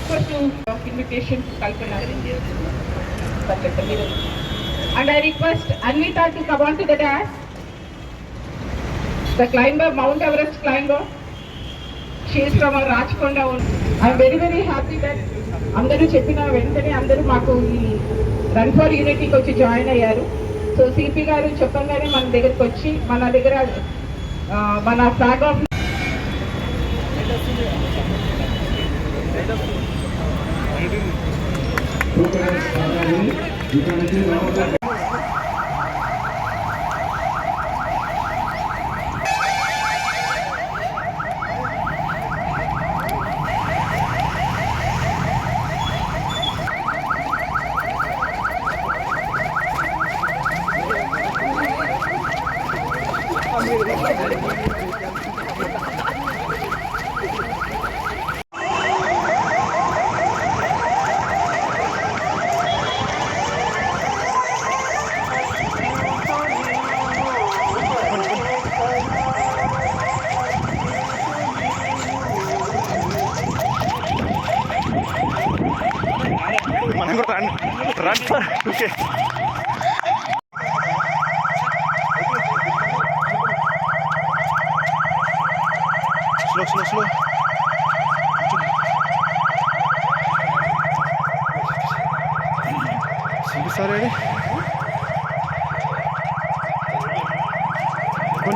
request to invitation to Kalpana. And I request Anvita to come on to the dais. The climber, Mount Everest climber. She is from Rajkonda. I am very very happy that అందరూ చెప్పిన వెంటనే అందరూ మాకు ఈ run for యూనిటీకి వచ్చి join అయ్యారు. So CP గారు చెప్పంగానే మన దగ్గరికి వచ్చి మన దగ్గర మన flag of run for okay. Slow. Sorry. Pun.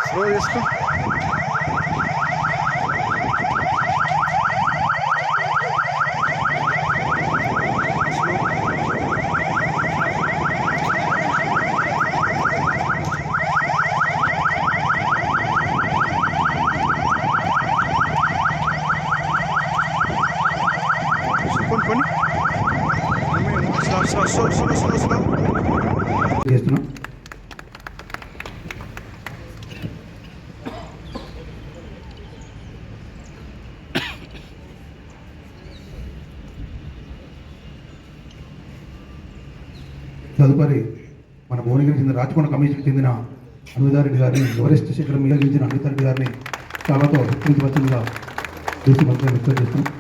Slow इसको చేస్తున్నాం. తదుపరి మన భువనగిరికి చెందిన రాచకొండ కమిషన్కి చెందిన అనుదారెడ్డి గారిని ఎవరెస్ట్ శిఖరం మీద గెలిచిన అనుదారెడ్డి గారిని చాలాతో సత్కరించవలసిందిగా చూసి మంత్రిగా రిక్వెస్ట్ చేస్తున్నాం.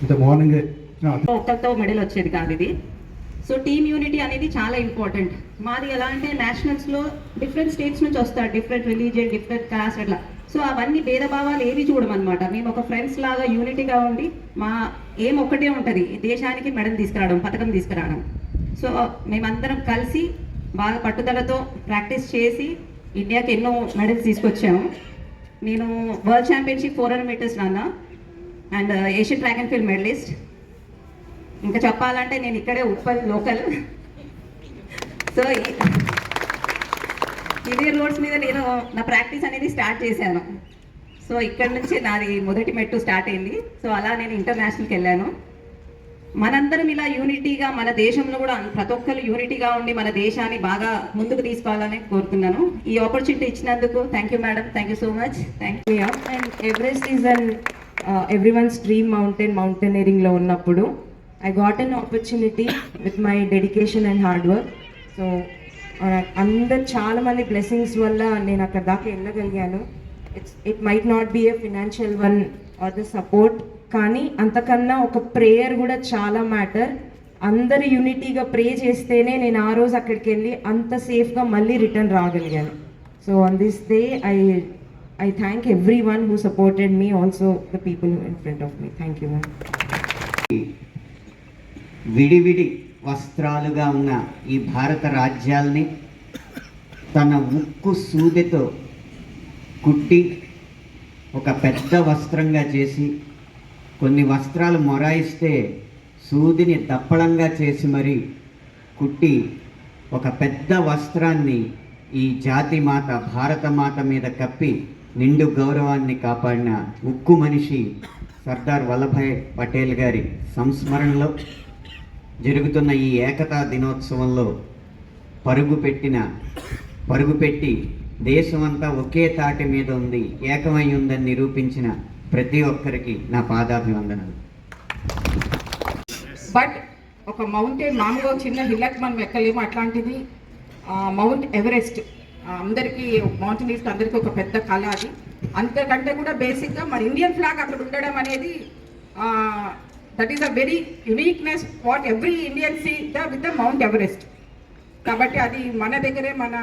ఇంత మార్నింగే ఒక్కరితో మెడల్ వచ్చేది కాదు ఇది. సో టీమ్ యూనిటీ అనేది చాలా ఇంపార్టెంట్. మాది ఎలా అంటే నేషనల్స్లో డిఫరెంట్ స్టేట్స్ నుంచి వస్తారు, డిఫరెంట్ రిలీజియన్, డిఫరెంట్ కాస్ట్ అట్లా. సో అవన్నీ భేదభావాలు ఏవి చూడమన్నమాట. మేము ఒక ఫ్రెండ్స్ లాగా యూనిటీగా ఉండి మా ఏం ఒక్కటే ఉంటుంది, దేశానికి మెడల్ తీసుకురావడం, పథకం తీసుకురావడం. సో మేమందరం కలిసి బాగా పట్టుదలతో ప్రాక్టీస్ చేసి ఇండియాకి ఎన్నో మెడల్స్ తీసుకొచ్చాము. నేను వరల్డ్ ఛాంపియన్షిప్ 400 మీటర్స్ రానా and Asian track and field medallist. ఇంకా చెప్పాలంటే నేను ఇక్కడే ఉప్పల్ లోకల్. సో ఇదే రోడ్స్ మీద నేను నా ప్రాక్టీస్ అనేది స్టార్ట్ చేశాను. సో ఇక్కడ నుంచి నాది మొదటి మెట్టు స్టార్ట్ అయింది. సో అలా నేను ఇంటర్నేషనల్కి వెళ్ళాను. మనందరం ఇలా యూనిటీగా మన దేశంలో కూడా ప్రతి ఒక్కరు యూనిటీగా ఉండి మన దేశాన్ని బాగా ముందుకు తీసుకోవాలని కోరుతున్నాను. ఈ ఆపర్చునిటీ ఇచ్చినందుకు thank you madam, thank you so much. Thank you. And Everest is an everyone's dream మౌంటైనరింగ్లో ఉన్నప్పుడు I got an opportunity with my dedication and hard work. So అందరు చాలా మంది బ్లెస్సింగ్స్ వల్ల నేను అక్కడ దాకా వెళ్ళగలిగాను. It might not be a financial one or the support, కానీ అంతకన్నా ఒక ప్రేయర్ కూడా చాలా మ్యాటర్. అందరు యూనిటీగా ప్రే చేస్తేనే నేను ఆ రోజు అక్కడికి వెళ్ళి అంత సేఫ్గా మళ్ళీ రిటర్న్ రాగలిగాను. So on this day I thank everyone who supported me, also the people in front of me. Thank you, ma'am. విడివిడి వస్త్రాలుగా ఉన్న ఈ భారత రాజ్యాల్ని తన ఉక్కు సూదితో కుట్టి ఒక పెద్ద వస్త్రంగా చేసి, కొన్ని వస్త్రాలు మొరాయిస్తే సూదిని దప్పళంగా చేసి మరి కుట్టి ఒక పెద్ద వస్త్రాన్ని ఈ జాతి మాత భారత మాత మీద కప్పి నిండు గౌరవాన్ని కాపాడిన ఉక్కు మనిషి సర్దార్ వల్లభాయ్ పటేల్ గారి సంస్మరణలో జరుగుతున్న ఈ ఏకతా దినోత్సవంలో పరుగుపెట్టి దేశమంతా ఒకే తాటి మీద ఉంది, ఏకమై ఉందని నిరూపించిన ప్రతి ఒక్కరికి నా పాదాభివందనలు. బట్ ఒక మౌంటైన్ మామూలుగా చిన్న హిల్లకి మనం ఎక్కలేము, అట్లాంటిది మౌంట్ ఎవరెస్ట్ అందరికీ మౌంటైనీర్స్కి అందరికీ ఒక పెద్ద కళ. అది అంతకంటే కూడా బేసిక్గా మన ఇండియన్ ఫ్లాగ్ అక్కడ ఉండడం అనేది that is a very uniqueness what every Indian see with the Mount Everest. కాబట్టి అది మన దగ్గరే మన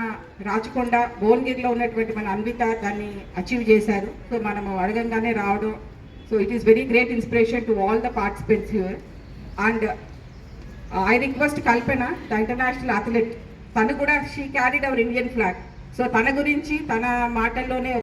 రాచకొండ భువనగిరిలో ఉన్నటువంటి మన అన్విత దాన్ని అచీవ్ చేశారు. సో మనము అడగంగానే రావడం, so it is very great inspiration to all the participants here. And I request Kalpana, the international athlete, తను కూడా she carried our Indian flag. So తన గురించి తన మాటల్లోనే